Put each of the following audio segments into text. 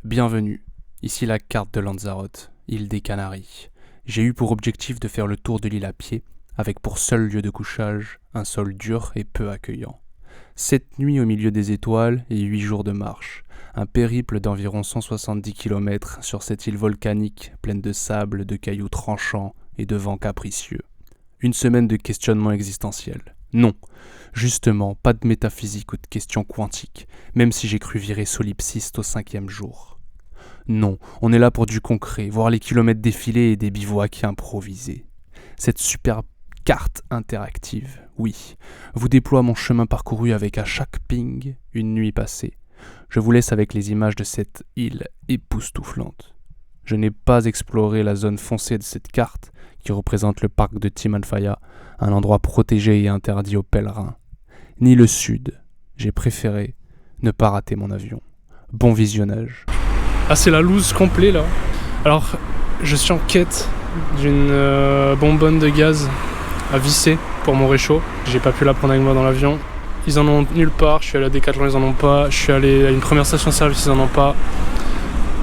Bienvenue, ici la carte de Lanzarote, île des Canaries. J'ai eu pour objectif de faire le tour de l'île à pied, avec pour seul lieu de couchage un sol dur et peu accueillant. 7 nuits au milieu des étoiles et 8 jours de marche. Un périple d'environ 170 km sur cette île volcanique pleine de sable, de cailloux tranchants et de vents capricieux. Une semaine de questionnement existentiel. Non, justement, pas de métaphysique ou de questions quantiques, même si j'ai cru virer solipsiste au 5e jour. Non, on est là pour du concret, voir les kilomètres défiler et des bivouacs improvisés. Cette superbe carte interactive, oui, vous déploie mon chemin parcouru avec à chaque ping une nuit passée. Je vous laisse avec les images de cette île époustouflante. Je n'ai pas exploré la zone foncée de cette carte qui représente le parc de Timanfaya, un endroit protégé et interdit aux pèlerins. Ni le sud. J'ai préféré ne pas rater mon avion. Bon visionnage. Ah, c'est la loose complet là. Alors, je suis en quête d'une bonbonne de gaz à visser pour mon réchaud. J'ai pas pu la prendre avec moi dans l'avion. Ils en ont nulle part. Je suis allé à Decathlon, ils en ont pas. Je suis allé à une première station-service, ils en ont pas.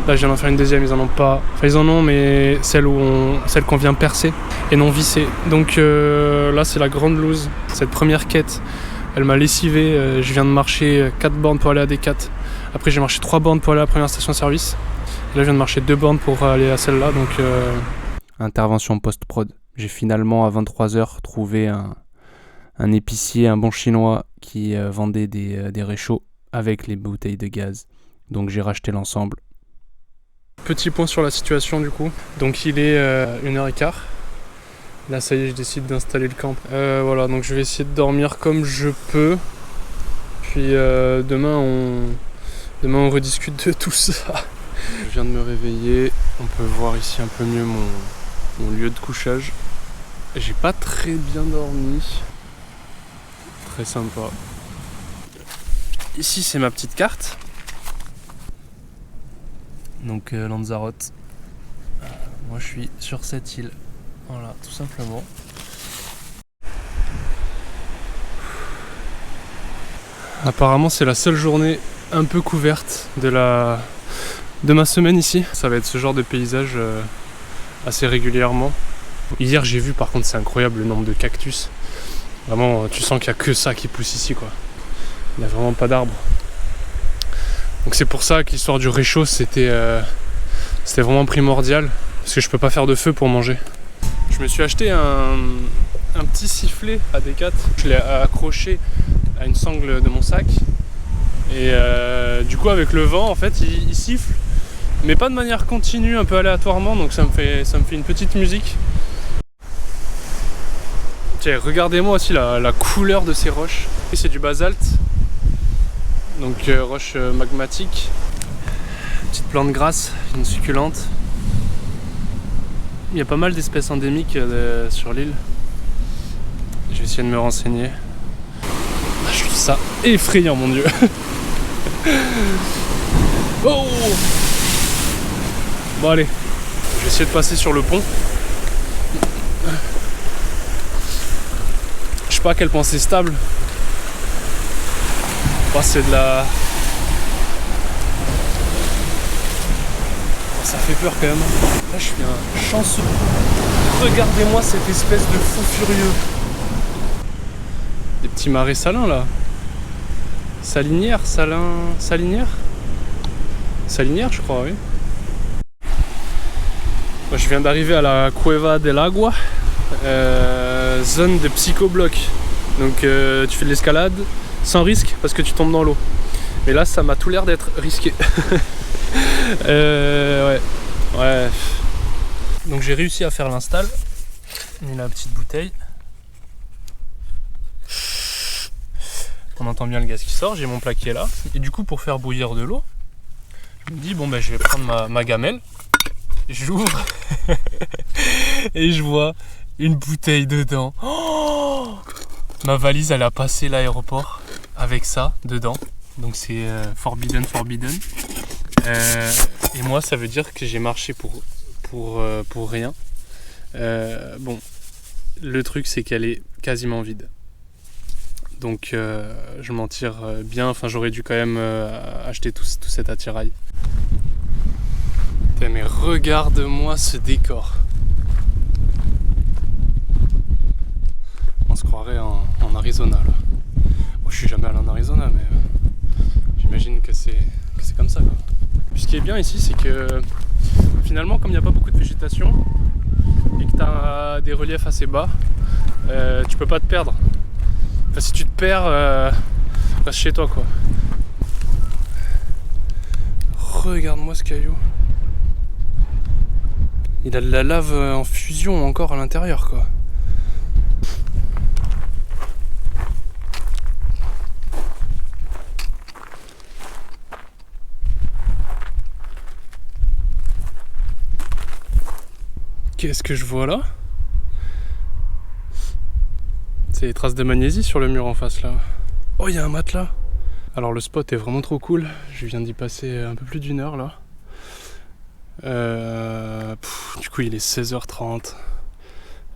Là, je viens d'en faire une deuxième, ils en ont pas. Enfin, ils en ont, mais celle qu'on vient percer et non visser. Donc là, c'est la grande loose. Cette première quête, elle m'a lessivé. Je viens de marcher 4 bornes pour aller à Decat. Après, j'ai marché 3 bornes pour aller à la première station-service. Et là, je viens de marcher 2 bornes pour aller à celle-là. Donc, Intervention post-prod. J'ai finalement, à 23h, trouvé un épicier, un bon chinois qui vendait des réchauds avec les bouteilles de gaz. Donc, j'ai racheté l'ensemble. Petit point sur la situation du coup. Donc il est 1h15. Là ça y est, je décide d'installer le camp. Voilà, donc je vais essayer de dormir comme je peux. Puis demain on rediscute de tout ça. Je viens de me réveiller. On peut voir ici un peu mieux mon lieu de couchage. J'ai pas très bien dormi. Très sympa. Ici c'est ma petite carte. Donc Lanzarote, moi je suis sur cette île, voilà, tout simplement. Apparemment c'est la seule journée un peu couverte de ma semaine ici. Ça va être ce genre de paysage assez régulièrement. Hier j'ai vu, par contre c'est incroyable le nombre de cactus. Vraiment tu sens qu'il n'y a que ça qui pousse ici quoi. Il n'y a vraiment pas d'arbres. Donc c'est pour ça que l'histoire du réchaud c'était vraiment primordial, parce que je peux pas faire de feu pour manger. Je me suis acheté un petit sifflet à Decat, je l'ai accroché à une sangle de mon sac et du coup avec le vent en fait il siffle, mais pas de manière continue, un peu aléatoirement, donc ça me fait une petite musique. Tiens, regardez-moi aussi la couleur de ces roches. C'est du basalte. Donc roche magmatique, petite plante grasse, une succulente. Il y a pas mal d'espèces endémiques sur l'île. Je vais essayer de me renseigner. Ah, je trouve ça effrayant mon dieu. Oh, bon allez, je vais essayer de passer sur le pont. Je sais pas à quel point c'est stable. Oh, c'est de la... Oh, ça fait peur quand même. Là je suis un chanceux. Regardez-moi cette espèce de fou furieux. Des petits marais salins là. Salinière je crois, oui. Moi, je viens d'arriver à la Cueva del Agua, zone de psychobloc. Donc tu fais de l'escalade sans risque parce que tu tombes dans l'eau. Mais là ça m'a tout l'air d'être risqué. Ouais. Donc j'ai réussi à faire l'install. J'ai mis la petite bouteille. On entend bien le gaz qui sort, j'ai mon plat qui est là. Et du coup pour faire bouillir de l'eau, je me dis bon ben je vais prendre ma gamelle. J'ouvre et je vois une bouteille dedans. Oh, ma valise elle a passé l'aéroport avec ça dedans. Donc c'est forbidden. Et moi ça veut dire que j'ai marché pour rien. Bon, le truc c'est qu'elle est quasiment vide. Donc je m'en tire bien, enfin j'aurais dû quand même acheter tout cet attirail. Putain, mais regarde-moi ce décor. On se croirait en Arizona là. Bon, je suis jamais allé en Arizona, mais j'imagine que c'est comme ça quoi. Puis ce qui est bien ici, c'est que finalement, comme il n'y a pas beaucoup de végétation et que tu as des reliefs assez bas, tu peux pas te perdre. Enfin, si tu te perds, reste chez toi quoi. Regarde-moi ce caillou. Il a de la lave en fusion encore à l'intérieur quoi. Qu'est-ce que je vois là? C'est les traces de magnésie sur le mur en face là. Oh, il y a un matelas. Alors le spot est vraiment trop cool. Je viens d'y passer un peu plus d'1 heure là. Du coup il est 16h30.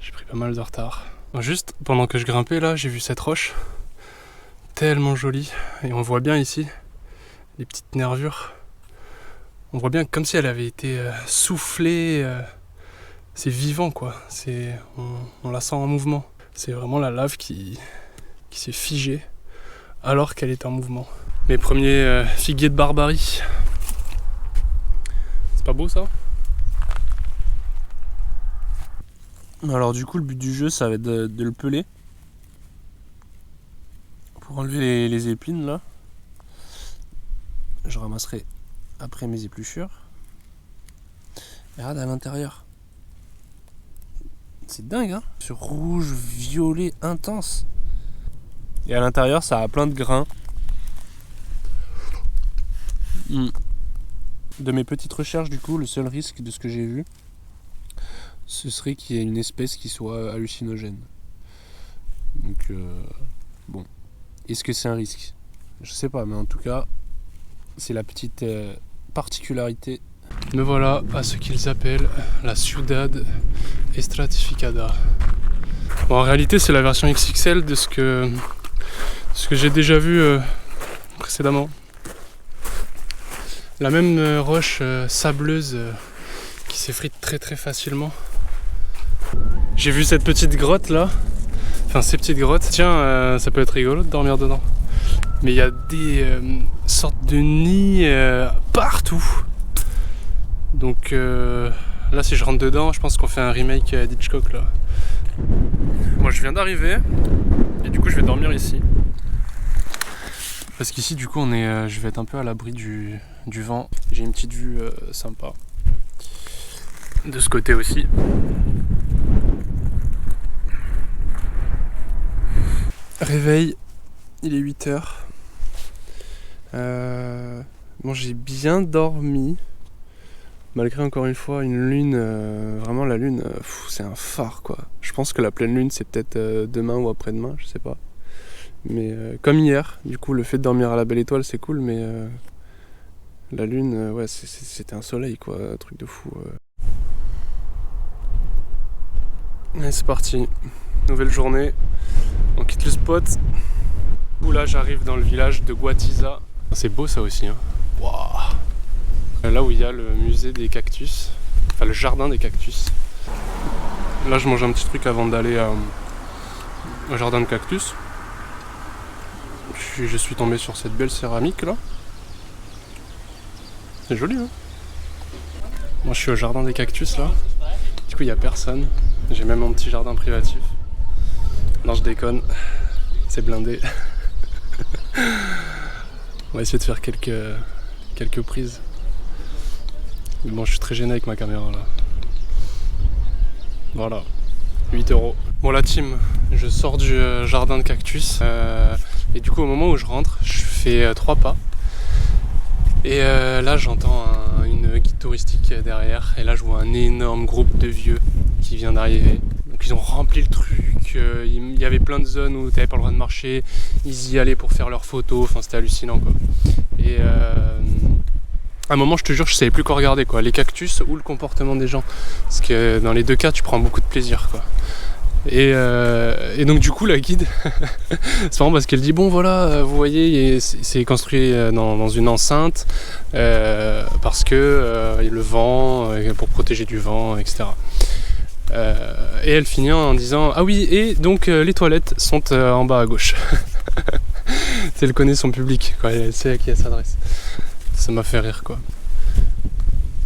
J'ai pris pas mal de retard. Juste pendant que je grimpais là, j'ai vu cette roche. Tellement jolie. Et on voit bien ici les petites nervures. On voit bien comme si elle avait été soufflée. C'est vivant quoi. On la sent en mouvement. C'est vraiment la lave qui s'est figée alors qu'elle est en mouvement. Mes premiers figuiers de barbarie. C'est pas beau ça? Alors du coup le but du jeu ça va être de le peler pour enlever les épines là. Je ramasserai après mes épluchures. Et regarde à l'intérieur. C'est dingue hein. Sur rouge, violet, intense. Et à l'intérieur ça a plein de grains. De mes petites recherches du coup, le seul risque de ce que j'ai vu, ce serait qu'il y ait une espèce qui soit hallucinogène. Donc bon. Est-ce que c'est un risque? Je sais pas, mais en tout cas, c'est la petite particularité. Me voilà à ce qu'ils appellent la Ciudad Estratificada. Bon, en réalité, c'est la version XXL de ce que j'ai déjà vu précédemment. La même roche sableuse qui s'effrite très très facilement. J'ai vu cette petite grotte là. Enfin, ces petites grottes. Tiens, ça peut être rigolo de dormir dedans. Mais il y a des sortes de nids partout. Donc là, si je rentre dedans, je pense qu'on fait un remake d'Hitchcock là. Moi, je viens d'arriver et du coup, je vais dormir ici. Parce qu'ici, du coup, je vais être un peu à l'abri du vent. J'ai une petite vue sympa. De ce côté aussi. Réveil, il est 8h. Bon, j'ai bien dormi. Malgré encore une fois une lune, vraiment la lune, c'est un phare quoi. Je pense que la pleine lune c'est peut-être demain ou après-demain, je sais pas. Mais comme hier, du coup le fait de dormir à la belle étoile c'est cool, mais la lune, ouais c'était un soleil quoi, un truc de fou. Allez c'est parti, nouvelle journée, on quitte le spot. Où là j'arrive dans le village de Guatiza. C'est beau ça aussi hein. Waouh. Là où il y a le musée des cactus, enfin le jardin des cactus. Là je mange un petit truc avant d'aller au jardin de cactus. Je suis tombé sur cette belle céramique là. C'est joli hein. Moi je suis au jardin des cactus là. Du coup il n'y a personne. J'ai même mon petit jardin privatif. Non je déconne. C'est blindé. On va essayer de faire quelques prises. Bon, je suis très gêné avec ma caméra là. Voilà, 8€. Bon la team, je sors du jardin de cactus et du coup au moment où je rentre, je fais 3 pas. Et là j'entends une guide touristique derrière et là je vois un énorme groupe de vieux qui vient d'arriver. Donc ils ont rempli le truc, il y avait plein de zones où t'avais pas le droit de marcher, ils y allaient pour faire leurs photos, enfin c'était hallucinant quoi. Et à un moment je te jure je savais plus quoi regarder quoi, les cactus ou le comportement des gens. Parce que dans les deux cas tu prends beaucoup de plaisir quoi. Et donc du coup la guide, c'est marrant parce qu'elle dit bon voilà, vous voyez c'est construit dans une enceinte parce que le vent, pour protéger du vent, etc. Et elle finit en disant ah oui et donc les toilettes sont en bas à gauche. Elle connaît son public, quoi, elle sait à qui elle s'adresse. Ça m'a fait rire quoi.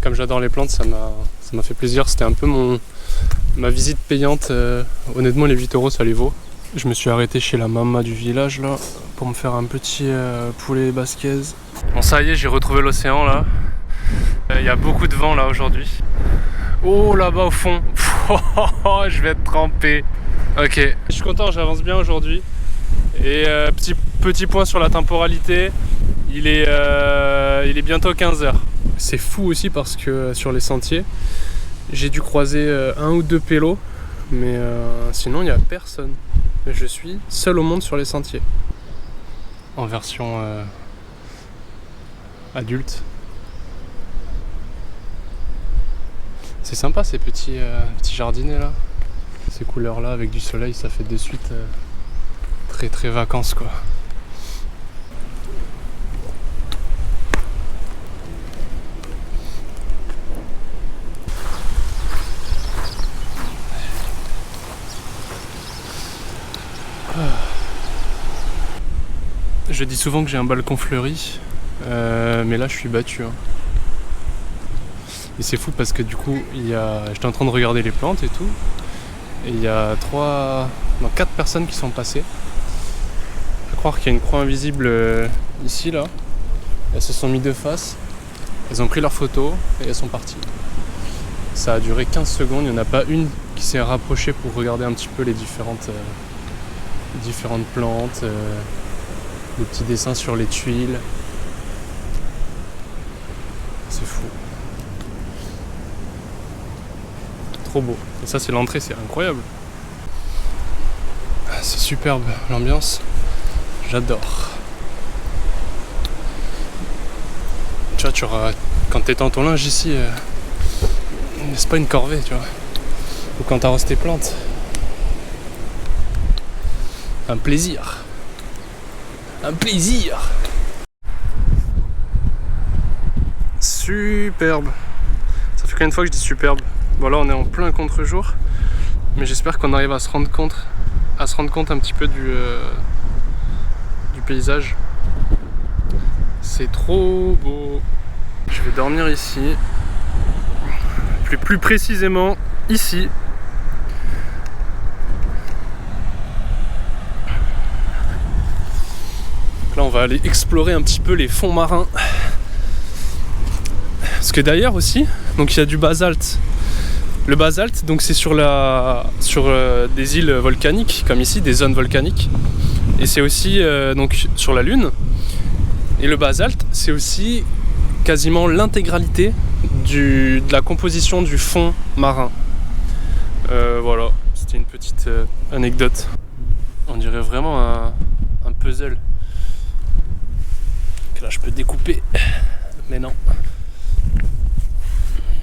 Comme j'adore les plantes, ça m'a fait plaisir, c'était un peu ma visite payante, honnêtement les 8 € ça les vaut. Je me suis arrêté chez la maman du village là pour me faire un petit poulet basquez. Bon ça y est, j'ai retrouvé l'océan là. Il y a beaucoup de vent là aujourd'hui. Oh là-bas au fond, je vais être trempé. Ok, je suis content, j'avance bien aujourd'hui. Et petit point sur la temporalité, il est bientôt 15 h. C'est fou aussi parce que sur les sentiers, j'ai dû croiser un ou deux pélos, mais sinon il n'y a personne. Je suis seul au monde sur les sentiers. En version adulte. C'est sympa ces petits jardinets là. Ces couleurs là avec du soleil, ça fait de suite très très vacances quoi. Je dis souvent que j'ai un balcon fleuri, mais là je suis battu. Hein. Et c'est fou parce que du coup, j'étais en train de regarder les plantes et tout, et il y a 4 personnes qui sont passées. À croire qu'il y a une croix invisible ici, là. Elles se sont mis de face, elles ont pris leurs photos et elles sont parties. Ça a duré 15 secondes, il n'y en a pas une qui s'est rapprochée pour regarder un petit peu les différentes plantes. Des petits dessins sur les tuiles. C'est fou. Trop beau. Et ça c'est l'entrée, c'est incroyable. C'est superbe l'ambiance. J'adore. Tu vois, quand t'étends ton linge ici, c'est pas une corvée, tu vois. Ou quand t'arroses tes plantes. Un plaisir. Un plaisir. Superbe. Ça fait combien de fois que je dis superbe? Bon là on est en plein contre-jour, mais j'espère qu'on arrive à se rendre compte un petit peu du paysage. C'est trop beau. Je vais dormir ici. Plus précisément ici. Là on va aller explorer un petit peu les fonds marins. Parce que d'ailleurs aussi, donc il y a du basalte. Le basalte, donc c'est sur des îles volcaniques, comme ici, des zones volcaniques. Et c'est aussi donc sur la Lune. Et le basalte, c'est aussi quasiment l'intégralité de la composition du fond marin. Voilà, c'était une petite anecdote. On dirait vraiment un puzzle. Que là je peux découper, mais non.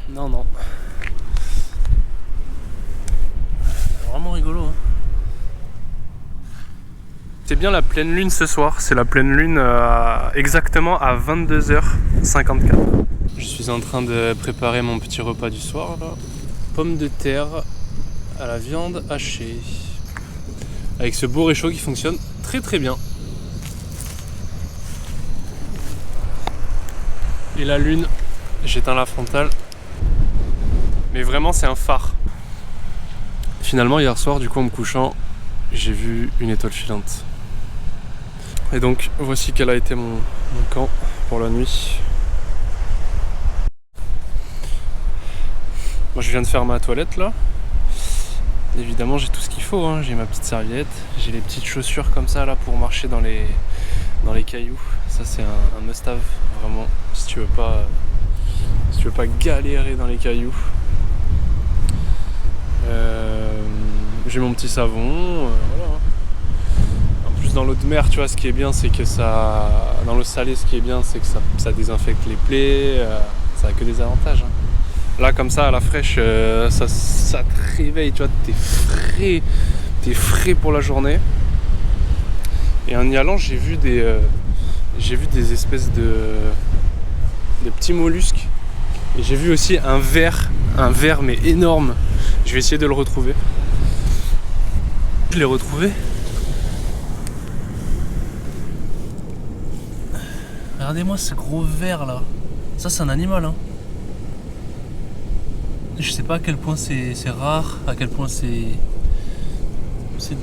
Non. C'est vraiment rigolo. Hein. C'est bien la pleine lune ce soir. C'est la pleine lune exactement à 22h54. Je suis en train de préparer mon petit repas du soir. Là. Pommes de terre à la viande hachée. Avec ce beau réchaud qui fonctionne très très bien. Et la lune, j'éteins la frontale. Mais vraiment c'est un phare. Finalement hier soir du coup en me couchant, j'ai vu une étoile filante. Et donc voici quel a été mon camp pour la nuit. Moi je viens de faire ma toilette là. Évidemment j'ai tout ce qu'il faut, hein. J'ai ma petite serviette, j'ai les petites chaussures comme ça là pour marcher dans les cailloux. Ça c'est un must-have vraiment si tu veux pas galérer dans les cailloux. J'ai mon petit savon, voilà. En plus dans l'eau de mer, tu vois, ce qui est bien, c'est que dans l'eau salée, ce qui est bien, c'est que ça désinfecte les plaies, ça a que des avantages. Hein. Là comme ça à la fraîche, ça te réveille, tu vois, t'es frais pour la journée. Et en y allant, j'ai vu des espèces de petits mollusques. Et j'ai vu aussi un ver mais énorme. Je vais essayer de le retrouver. Je l'ai retrouvé. Regardez-moi ce gros ver là. Ça c'est un animal, hein. Je sais pas à quel point c'est rare, à quel point c'est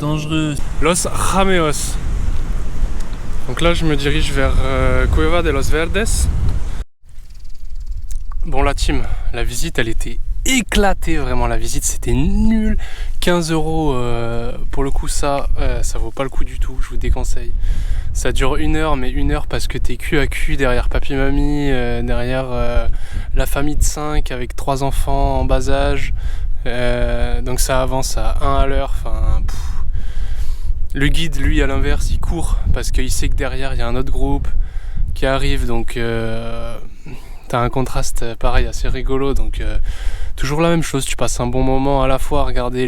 dangereux. Los Jameos. Donc là je me dirige vers Cueva de los Verdes. Bon la team, la visite elle était éclatée vraiment, la visite c'était nul. 15 € pour le coup ça vaut pas le coup du tout, je vous déconseille. Ça dure 1 heure, mais 1 heure parce que t'es cul à cul derrière papy mamie, derrière la famille de 5 avec 3 enfants en bas âge. Donc ça avance à 1 à l'heure. Le guide, lui, à l'inverse, il court parce qu'il sait que derrière il y a un autre groupe qui arrive. Donc t'as un contraste pareil assez rigolo. Donc toujours la même chose, tu passes un bon moment à la fois à regarder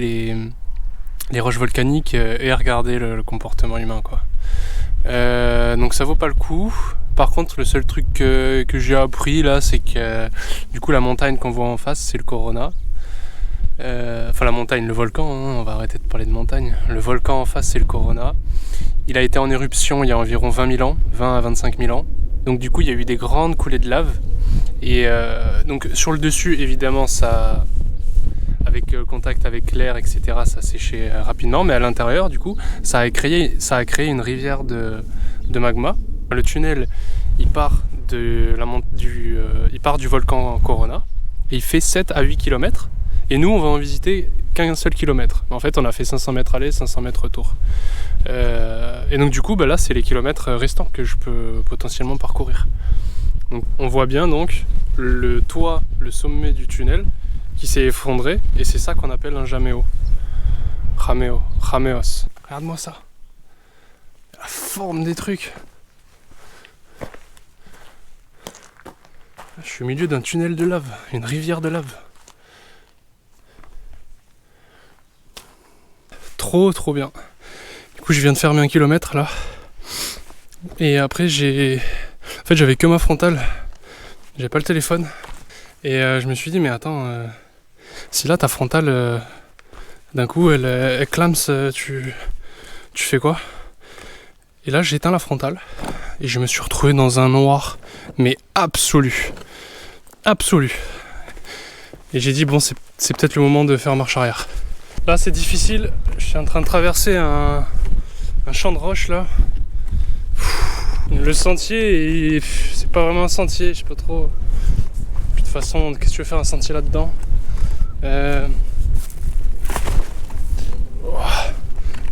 les roches volcaniques et à regarder le comportement humain, quoi. Donc ça vaut pas le coup. Par contre, le seul truc que j'ai appris là, c'est que du coup la montagne qu'on voit en face, c'est le Corona. Enfin la montagne, le volcan, hein, on va arrêter de parler de montagne. Le volcan en face, c'est le Corona. Il a été en éruption il y a environ 20 000 ans, 20 à 25 000 ans. Donc du coup, il y a eu des grandes coulées de lave. Et donc sur le dessus, évidemment, ça, avec contact avec l'air, etc., ça séchait rapidement. Mais à l'intérieur, du coup, ça a créé une rivière de magma. Le tunnel, il part du volcan Corona. Et il fait 7 à 8 km. Et nous, on va en visiter qu'un seul kilomètre. En fait, on a fait 500 mètres aller, 500 mètres retour. Et donc du coup, là, c'est les kilomètres restants que je peux potentiellement parcourir. Donc, on voit bien donc le toit, le sommet du tunnel qui s'est effondré, et c'est ça qu'on appelle un jaméo. Jameos. Regarde-moi ça. La forme des trucs. Je suis au milieu d'un tunnel de lave, une rivière de lave. Trop bien. Du coup, je viens de faire 1 kilomètre là. Et après, j'avais que ma frontale. J'avais pas le téléphone. Et je me suis dit, mais attends, si là ta frontale, d'un coup, elle clame, tu fais quoi? Et là, j'ai éteint la frontale. Et je me suis retrouvé dans un noir, mais absolu. Et j'ai dit, bon, c'est peut-être le moment de faire marche arrière. Là, c'est difficile. Je suis en train de traverser un champ de roches, là. Le sentier, c'est pas vraiment un sentier, je sais pas trop. Puis de toute façon, qu'est-ce que tu veux faire un sentier là-dedans?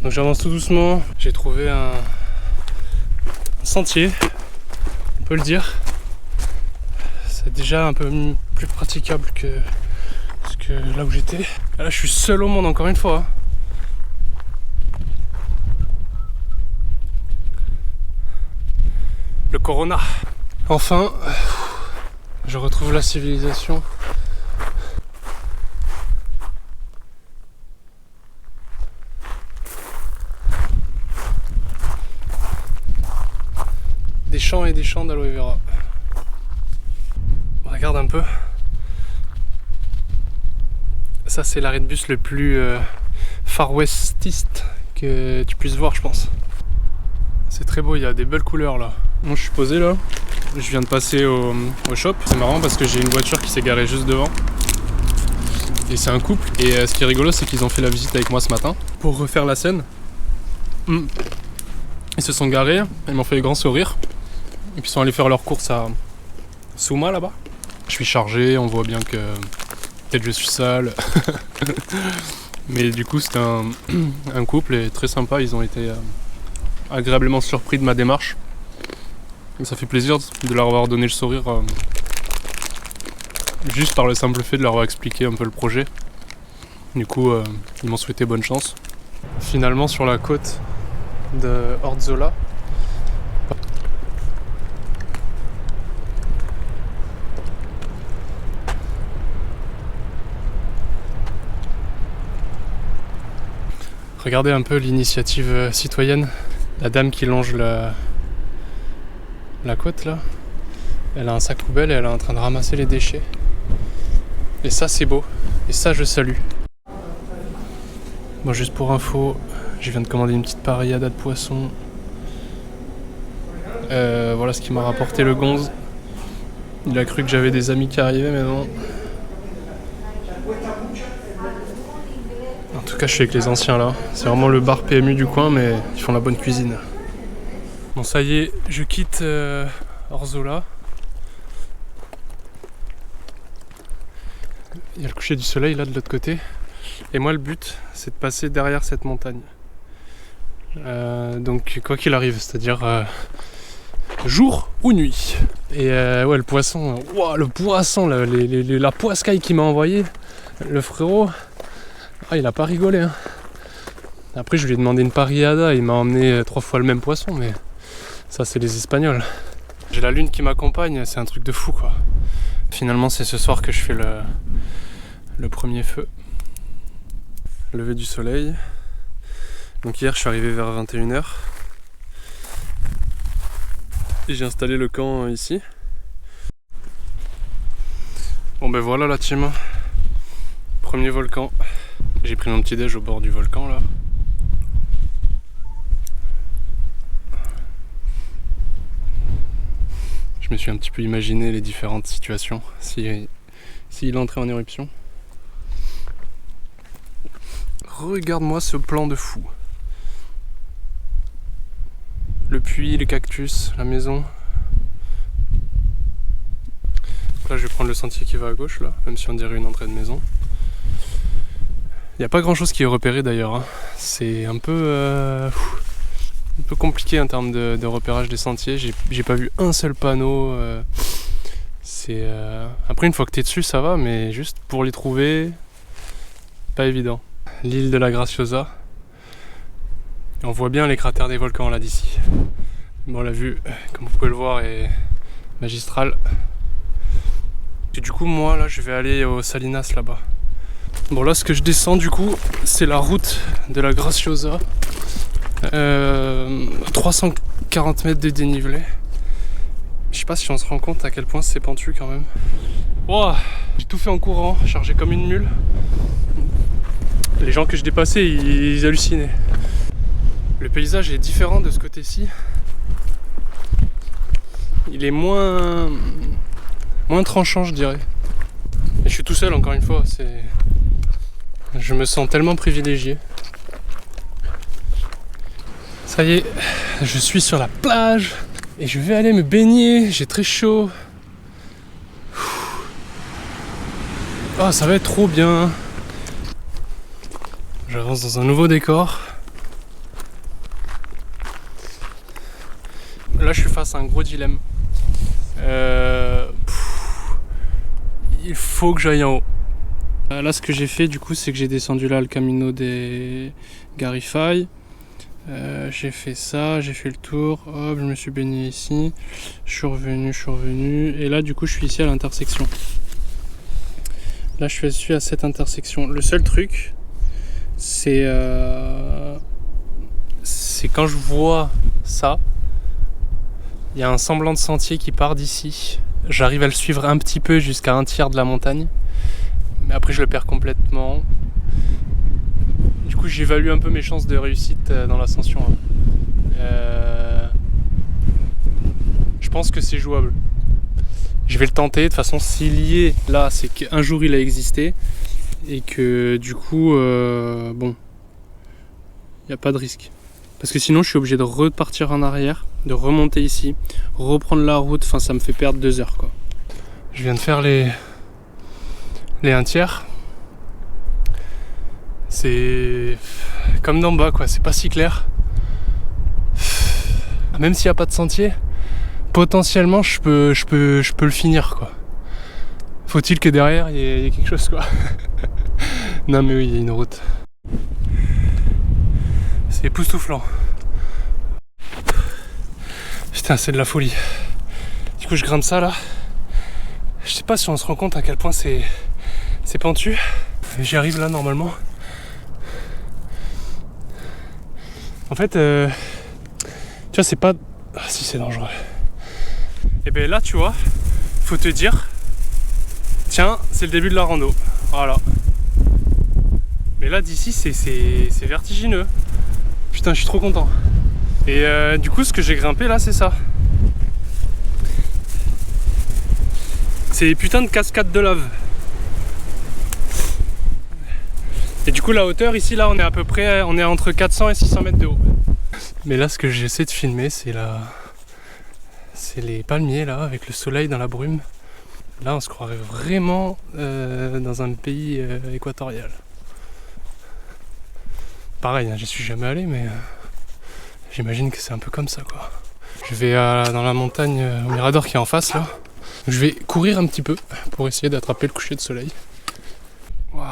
Donc j'avance tout doucement. J'ai trouvé un sentier, on peut le dire. C'est déjà un peu plus praticable que là où j'étais. Là, je suis seul au monde encore une fois. Le Corona. Enfin, je retrouve la civilisation. Des champs et des champs d'aloe vera. Regarde un peu. Ça, c'est l'arrêt de bus le plus far westiste que tu puisses voir, je pense. C'est très beau, il y a des belles couleurs là. Moi, je suis posé là. Je viens de passer au shop. C'est marrant parce que j'ai une voiture qui s'est garée juste devant. Et c'est un couple. Et ce qui est rigolo, c'est qu'ils ont fait la visite avec moi ce matin pour refaire la scène. Ils se sont garés, ils m'ont fait le grand sourire. Et puis ils sont allés faire leurs courses à Souma là-bas. Je suis chargé, on voit bien que peut-être je suis sale. Mais du coup, c'était un couple et très sympa. Ils ont été agréablement surpris de ma démarche. Et ça fait plaisir de leur avoir donné le sourire juste par le simple fait de leur avoir expliqué un peu le projet. Du coup, ils m'ont souhaité bonne chance. Finalement, sur la côte de Orzola, Regardez un peu l'initiative citoyenne. La dame qui longe la côte là. Elle a un sac poubelle et elle est en train de ramasser les déchets. Et ça c'est beau. Et ça je salue. Bon, juste pour info, je viens de commander une petite parillada de poisson. Voilà ce qui m'a rapporté le gonze. Il a cru que j'avais des amis qui arrivaient, mais non. En tout cas, je suis avec les anciens là. C'est vraiment le bar PMU du coin, mais ils font la bonne cuisine. Bon, ça y est, je quitte Orzola. Il y a le coucher du soleil là de l'autre côté. Et moi, le but, c'est de passer derrière cette montagne. Donc, quoi qu'il arrive, c'est-à-dire jour ou nuit. Et ouais, le poisson, la poiscaille qu'il m'a envoyé, le frérot, il a pas rigolé. Hein. Après, je lui ai demandé une parillada, il m'a emmené 3 fois le même poisson, mais ça, c'est les Espagnols. J'ai la lune qui m'accompagne, c'est un truc de fou, quoi. Finalement, c'est ce soir que je fais le premier feu. Lever du soleil. Donc hier je suis arrivé vers 21h et j'ai installé le camp ici. Bon ben voilà la team. Premier volcan. J'ai pris mon petit déj au bord du volcan là. Je me suis un petit peu imaginé les différentes situations s'il entrait en éruption. Regarde-moi ce plan de fou. Le puits, les cactus, la maison. Là je vais prendre le sentier qui va à gauche là, même si on dirait une entrée de maison. Il n'y a pas grand chose qui est repéré d'ailleurs. Hein. C'est un peu compliqué en termes de repérage des sentiers. J'ai pas vu un seul panneau. Après une fois que t'es dessus ça va, mais juste pour les trouver, pas évident. L'île de la Graciosa. Et on voit bien les cratères des volcans là d'ici. Bon, la vue, comme vous pouvez le voir, est magistrale. Et du coup, moi là, je vais aller au Salinas là-bas. Bon, là, ce que je descends du coup, c'est la route de la Graciosa. 340 mètres de dénivelé. Je sais pas si on se rend compte à quel point c'est pentu quand même. Wow, j'ai tout fait en courant, chargé comme une mule. Les gens que je dépassais, ils hallucinaient. Le paysage est différent de ce côté-ci. Il est moins tranchant, je dirais. Et je suis tout seul, encore une fois. Je me sens tellement privilégié. Ça y est, je suis sur la plage et je vais aller me baigner. J'ai très chaud. Oh, ça va être trop bien. J'avance dans un nouveau décor. Là, je suis face à un gros dilemme. Il faut que j'aille en haut. Là, ce que j'ai fait, du coup, c'est que j'ai descendu là le Camino des Garifay. J'ai fait ça, j'ai fait le tour. Hop, je me suis baigné ici. Je suis revenu. Et là, du coup, je suis ici à l'intersection. Là, je suis à cette intersection. Le seul truc, c'est quand je vois ça, il y a un semblant de sentier qui part d'ici. J'arrive à le suivre un petit peu jusqu'à 1/3 de la montagne, mais après je le perds complètement. Du coup, j'évalue un peu mes chances de réussite dans l'ascension. Je pense que c'est jouable. Je vais le tenter. De toute façon, s'il y est là, c'est qu'un jour il a existé et que du coup, bon, il n'y a pas de risque. Parce que sinon, je suis obligé de repartir en arrière, de remonter ici, reprendre la route. Enfin, ça me fait perdre 2 heures, quoi. Je viens de faire les 1/3. C'est comme d'en bas, quoi. C'est pas si clair. Même s'il n'y a pas de sentier, potentiellement, je peux le finir, quoi. Faut-il que derrière, il y ait quelque chose, quoi. Non, mais oui, il y a une route. C'est époustouflant. Putain, c'est de la folie. Du coup, je grimpe ça, là. Je sais pas si on se rend compte à quel point c'est pentu. J'y arrive, là, normalement. En fait, tu vois, c'est pas... Ah si, c'est dangereux. Et ben là, tu vois, faut te dire, tiens, c'est le début de la rando. Voilà. Mais là, d'ici, c'est vertigineux. Putain, je suis trop content. Et du coup, ce que j'ai grimpé là, c'est ça. C'est des putains de cascades de lave. Et du coup, la hauteur ici, là, on est à peu près, on est entre 400 et 600 mètres de haut. Mais là, ce que j'essaie de filmer, c'est les palmiers là, avec le soleil dans la brume. Là, on se croirait vraiment dans un pays équatorial. Pareil, hein, j'y suis jamais allé, mais j'imagine que c'est un peu comme ça, quoi. Je vais dans la montagne au Mirador qui est en face là. Je vais courir un petit peu pour essayer d'attraper le coucher de soleil. Waouh,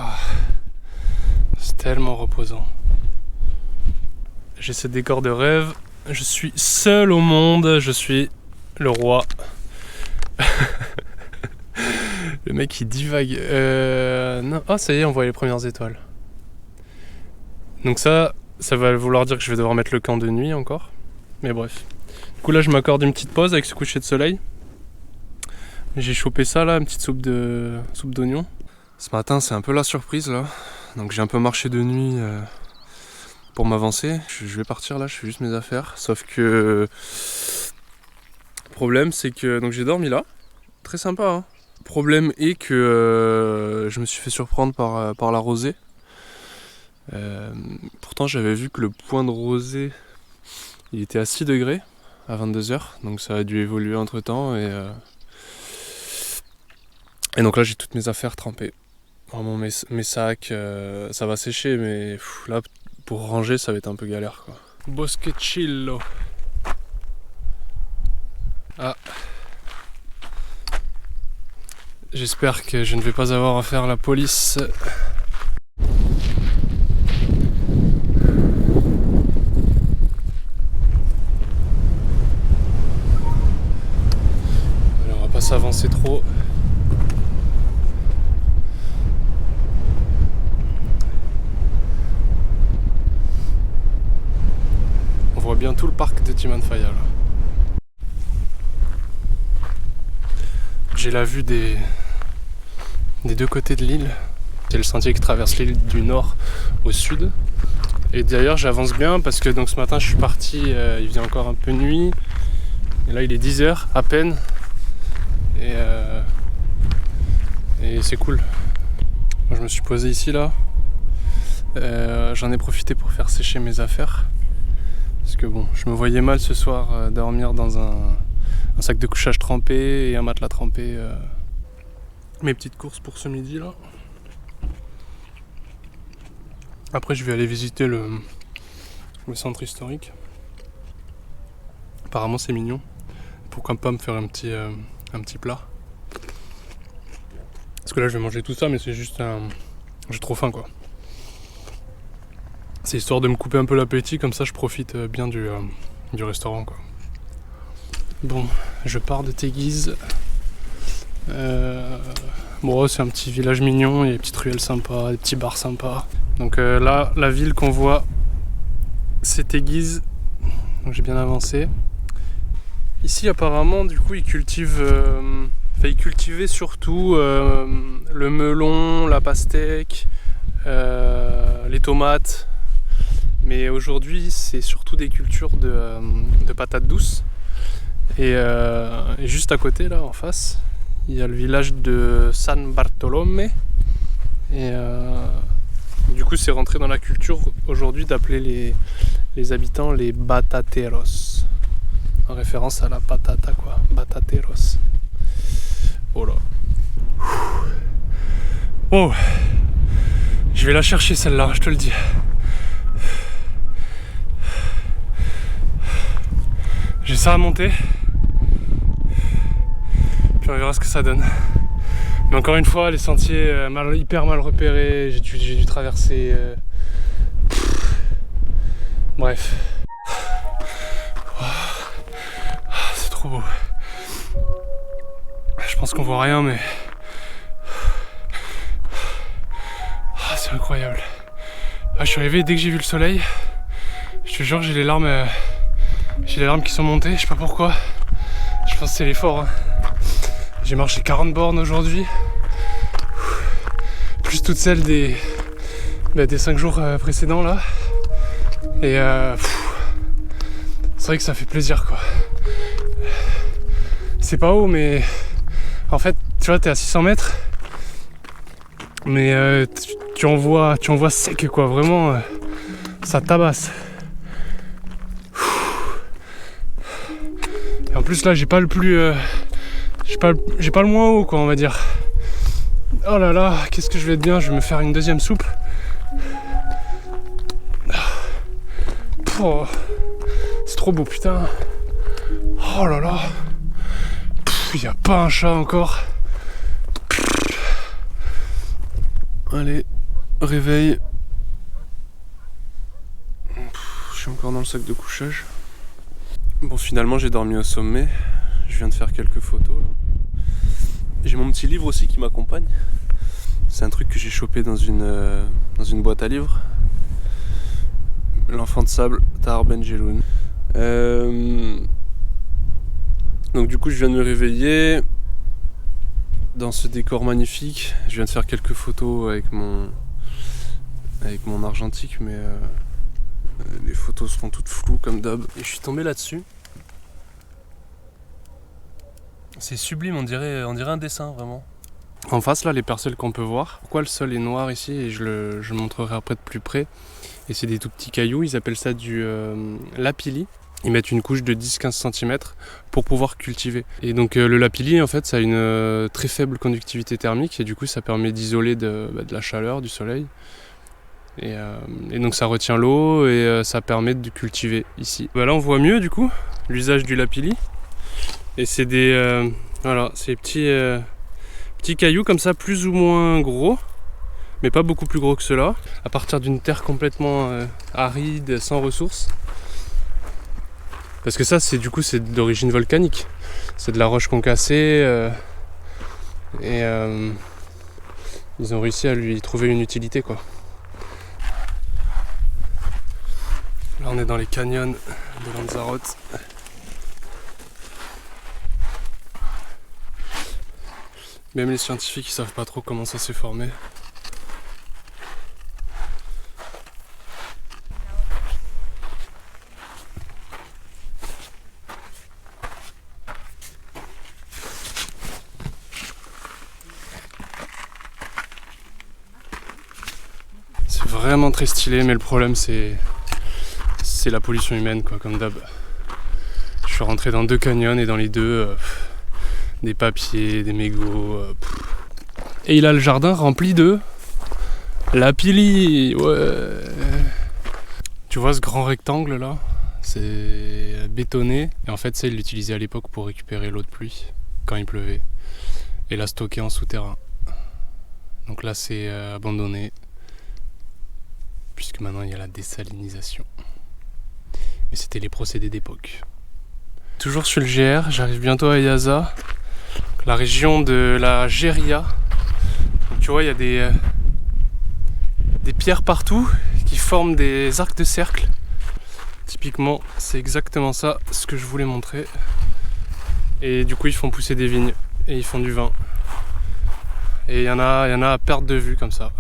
c'est tellement reposant. J'ai ce décor de rêve. Je suis seul au monde. Je suis le roi. Le mec il divague. Non. Ah, ça y est, on voit les premières étoiles. Donc ça va vouloir dire que je vais devoir mettre le camp de nuit encore. Mais bref. Du coup là, je m'accorde une petite pause avec ce coucher de soleil. J'ai chopé ça là, une petite soupe d'oignon. Ce matin, c'est un peu la surprise là. Donc j'ai un peu marché de nuit pour m'avancer. Je vais partir là, je fais juste mes affaires. Sauf que le problème, c'est que donc j'ai dormi là. Très sympa, hein. Le problème est que je me suis fait surprendre par la rosée. Pourtant j'avais vu que le point de rosée il était à 6 degrés à 22h. Donc ça a dû évoluer entre temps et donc là j'ai toutes mes affaires trempées. Vraiment mes sacs, ça va sécher, mais là pour ranger ça va être un peu galère, quoi. Boschecillo. Ah. J'espère que je ne vais pas avoir affaire à la police. Allez, on va pas s'avancer trop. On voit bien tout le parc de Timanfaya là. J'ai la vue des deux côtés de l'île. C'est le sentier qui traverse l'île du nord au sud. Et d'ailleurs j'avance bien parce que donc, ce matin je suis parti, il faisait encore un peu nuit. Et là il est 10h à peine. Et c'est cool. Moi, je me suis posé ici là. J'en ai profité pour faire sécher mes affaires. Parce que bon, je me voyais mal ce soir dormir dans un sac de couchage trempé et un matelas trempé. Mes petites courses pour ce midi là. Après je vais aller visiter le centre historique. Apparemment c'est mignon. Pourquoi pas me faire un petit plat. Parce que là je vais manger tout ça, mais c'est juste j'ai trop faim, quoi. C'est histoire de me couper un peu l'appétit, comme ça je profite bien du restaurant, quoi. Bon, je pars de Teguise. Bon, c'est un petit village mignon, il y a des petites ruelles sympas, des petits bars sympas. Donc là, la ville qu'on voit, c'est Teguise. Donc j'ai bien avancé. Ici, apparemment, du coup, ils cultivent... ils cultivaient surtout le melon, la pastèque, les tomates. Mais aujourd'hui, c'est surtout des cultures de patates douces. Et juste à côté, là, en face, il y a le village de San Bartolomé. Et du coup, c'est rentré dans la culture aujourd'hui d'appeler les habitants les batateros. En référence à la patata, quoi. Batateros. Oh là. Oh. Je vais la chercher celle-là, je te le dis. J'ai ça à monter. Puis on verra ce que ça donne. Mais encore une fois, les sentiers hyper mal repérés, j'ai dû traverser... Bref. C'est trop beau. Je pense qu'on voit rien, mais... c'est incroyable. Je suis arrivé dès que j'ai vu le soleil. Je te jure, j'ai les larmes qui sont montées, je sais pas pourquoi. Je pense que c'est l'effort. Hein. J'ai marché 40 bornes aujourd'hui. Plus toutes celles des 5 jours précédents là. Et c'est vrai que ça fait plaisir quoi. C'est pas haut mais en fait tu vois t'es à 600 mètres mais tu en vois sec quoi, vraiment ça tabasse. Et en plus là j'ai pas le moins haut quoi on va dire. Oh là là, qu'est-ce que je vais être bien, je vais me faire une deuxième soupe. Oh, c'est trop beau putain. Oh là là. Il n'y a pas un chat encore. Allez, réveil. Je suis encore dans le sac de couchage. Bon, finalement j'ai dormi au sommet. Je viens de faire quelques photos là. J'ai mon petit livre aussi qui m'accompagne. C'est un truc que j'ai chopé dans une boîte à livres. L'enfant de sable, Tahar Ben Jelloun. Donc du coup je viens de me réveiller dans ce décor magnifique. Je viens de faire quelques photos avec mon argentique, mais les photos seront toutes floues comme d'hab. Et je suis tombé là-dessus. C'est sublime, on dirait un dessin vraiment. En face là, les parcelles qu'on peut voir. Pourquoi le sol est noir ici, et je le montrerai après de plus près. Et c'est des tout petits cailloux, ils appellent ça du lapilli. Ils mettent une couche de 10-15 cm pour pouvoir cultiver. Et donc le lapilli en fait ça a une très faible conductivité thermique et du coup ça permet d'isoler de la chaleur, du soleil. Et donc ça retient l'eau et ça permet de cultiver ici. Là on voit mieux du coup l'usage du lapilli. Et c'est des ces petits cailloux comme ça plus ou moins gros, mais pas beaucoup plus gros que ceux-là, à partir d'une terre complètement aride, sans ressources. Parce que ça c'est d'origine volcanique. C'est de la roche concassée et ils ont réussi à lui trouver une utilité quoi. Là on est dans les canyons de Lanzarote. Même les scientifiques ils savent pas trop comment ça s'est formé. C'est vraiment très stylé, mais le problème c'est la pollution humaine quoi, comme d'hab. Je suis rentré dans 2 canyons et dans les deux des papiers, des mégots. Et il a le jardin rempli de lapilli. Ouais. Tu vois ce grand rectangle là, c'est bétonné. Et en fait ça ils l'utilisaient à l'époque pour récupérer l'eau de pluie quand il pleuvait. Et la stocker en souterrain. Donc là c'est abandonné. Puisque maintenant il y a la désalinisation. Mais c'était les procédés d'époque. Toujours sur le GR, j'arrive bientôt à Yaza, la région de la Jeria. Donc, tu vois, il y a des pierres partout qui forment des arcs de cercle. Typiquement, c'est exactement ça ce que je voulais montrer. Et du coup, ils font pousser des vignes et ils font du vin. Et il y en a à perte de vue comme ça.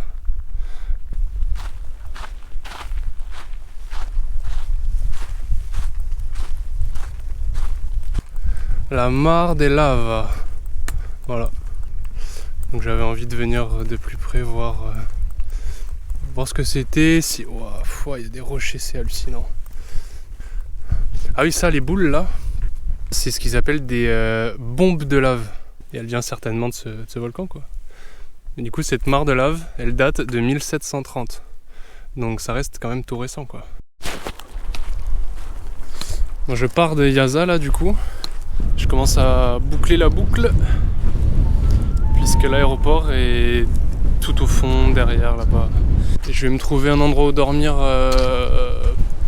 La mare des laves. Voilà. Donc j'avais envie de venir de plus près voir ce que c'était. Si... Wow, il y a des rochers, c'est hallucinant. Ah oui, ça, les boules là, c'est ce qu'ils appellent des bombes de lave. Et elle vient certainement de ce volcan quoi. Et du coup, cette mare de lave, elle date de 1730. Donc ça reste quand même tout récent quoi. Bon, je pars de Yaza là du coup. Je commence à boucler la boucle puisque l'aéroport est tout au fond, derrière là-bas. Et je vais me trouver un endroit où dormir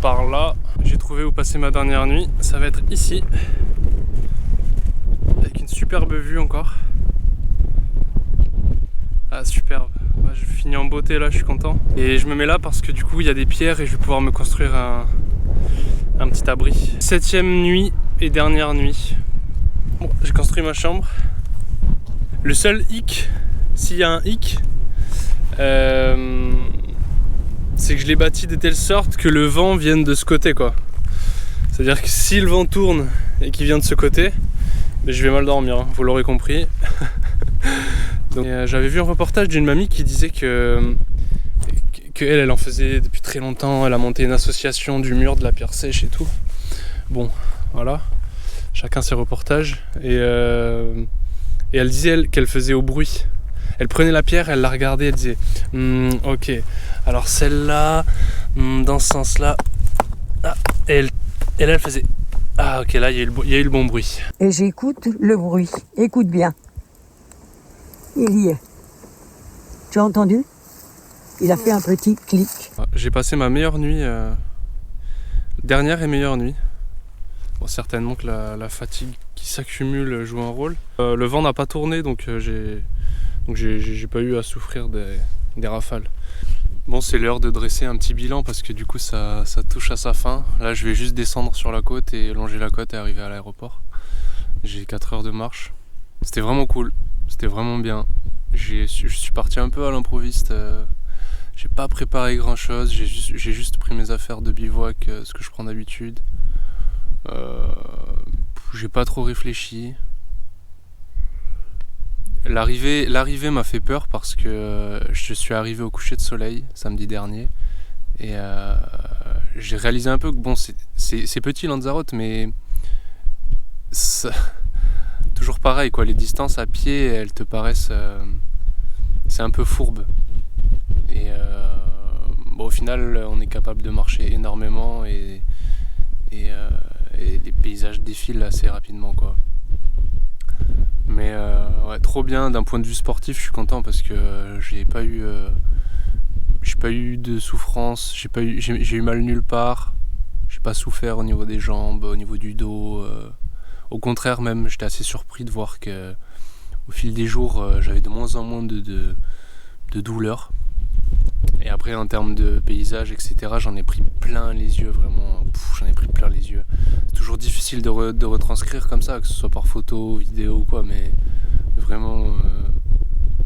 par là. J'ai trouvé où passer ma dernière nuit. Ça va être ici. Avec une superbe vue encore. Ah superbe. Ouais, je finis en beauté là, je suis content. Et je me mets là parce que du coup il y a des pierres et je vais pouvoir me construire un petit abri. 7e nuit et dernière nuit. Bon, j'ai construit ma chambre. Le seul hic, s'il y a un hic, c'est que je l'ai bâti de telle sorte que le vent vienne de ce côté, quoi. C'est-à-dire que si le vent tourne et qu'il vient de ce côté, ben, je vais mal dormir, hein, vous l'aurez compris. Donc, j'avais vu un reportage d'une mamie qui disait que elle en faisait depuis très longtemps. Elle a monté une association du mur, de la pierre sèche et tout. Bon, voilà, chacun ses reportages. Et elle disait elle, qu'elle faisait au bruit. Elle prenait la pierre, elle la regardait, elle disait ok, alors celle-là, dans ce sens-là. Ah, et elle faisait ah ok, là il y a eu le bon bruit. Et j'écoute le bruit. Écoute bien. Il y est. Tu as entendu? Il a fait un petit clic. J'ai passé ma meilleure nuit, dernière et meilleure nuit. Bon, certainement que la fatigue qui s'accumule joue un rôle. Le vent n'a pas tourné, donc j'ai pas eu à souffrir des rafales. Bon, c'est l'heure de dresser un petit bilan parce que du coup ça touche à sa fin. Là je vais juste descendre sur la côte et longer la côte et arriver à l'aéroport. J'ai 4 heures de marche. C'était vraiment cool, c'était vraiment bien. Je suis parti un peu à l'improviste. J'ai pas préparé grand chose, j'ai juste pris mes affaires de bivouac, ce que je prends d'habitude. J'ai pas trop réfléchi. L'arrivée m'a fait peur parce que je suis arrivé au coucher de soleil samedi dernier et j'ai réalisé un peu que bon c'est petit Lanzarote, mais ça, toujours pareil quoi, les distances à pied elles te paraissent c'est un peu fourbe et bon, au final on est capable de marcher énormément et les paysages défilent assez rapidement quoi. Mais ouais, trop bien d'un point de vue sportif, je suis content parce que j'ai pas eu de souffrance, j'ai eu mal nulle part, j'ai pas souffert au niveau des jambes, au niveau du dos. Au contraire même, j'étais assez surpris de voir que au fil des jours, j'avais de moins en moins de douleurs. Et après en termes de paysage, etc., j'en ai pris plein les yeux, vraiment, j'en ai pris plein les yeux. C'est toujours difficile de retranscrire comme ça, que ce soit par photo, vidéo ou quoi, mais vraiment,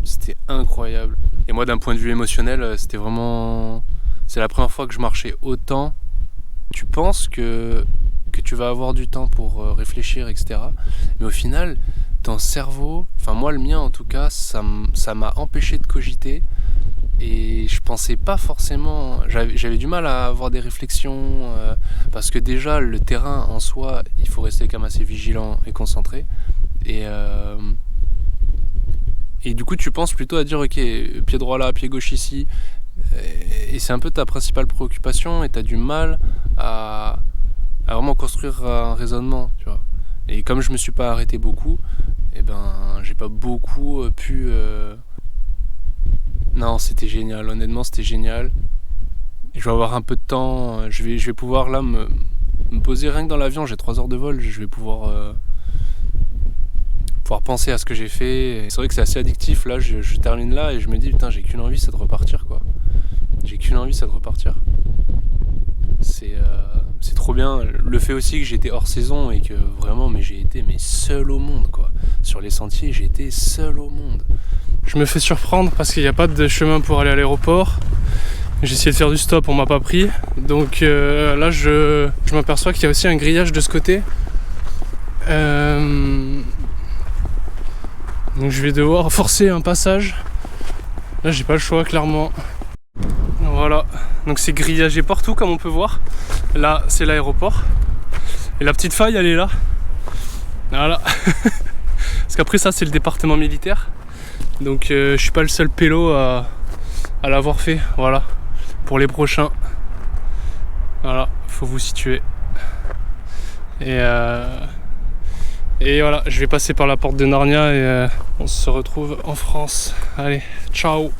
c'était incroyable. Et moi d'un point de vue émotionnel, c'était vraiment... C'est la première fois que je marchais autant. Tu penses que tu vas avoir du temps pour réfléchir, etc. Mais au final, ton cerveau, enfin moi le mien en tout cas, ça m'a empêché de cogiter. Et je pensais pas forcément, j'avais du mal à avoir des réflexions parce que déjà le terrain en soi, il faut rester quand même assez vigilant et concentré et du coup tu penses plutôt à dire ok, pied droit là, pied gauche ici, et c'est un peu ta principale préoccupation et t'as du mal à vraiment construire un raisonnement, tu vois. Et comme je me suis pas arrêté beaucoup, et ben j'ai pas beaucoup pu... Non, c'était génial, honnêtement c'était génial. Et je vais avoir un peu de temps, je vais pouvoir là me poser rien que dans l'avion, j'ai 3 heures de vol, je vais pouvoir penser à ce que j'ai fait. Et c'est vrai que c'est assez addictif, là je termine là et je me dis putain j'ai qu'une envie, c'est de repartir quoi. J'ai qu'une envie, c'est de repartir. C'est trop bien. Le fait aussi que j'étais hors saison et que vraiment j'ai été seul au monde quoi. Sur les sentiers j'ai été seul au monde. Je me fais surprendre parce qu'il n'y a pas de chemin pour aller à l'aéroport. J'ai essayé de faire du stop, on m'a pas pris. Donc là je m'aperçois qu'il y a aussi un grillage de ce côté. Donc je vais devoir forcer un passage. Là j'ai pas le choix clairement. Voilà, donc c'est grillagé partout comme on peut voir. Là c'est l'aéroport. Et la petite faille elle est là. Voilà. Parce qu'après ça c'est le département militaire. Donc je suis pas le seul pélo à l'avoir fait. Voilà. Pour les prochains. Voilà, faut vous situer. Et voilà, je vais passer par la porte de Narnia et on se retrouve en France. Allez, ciao!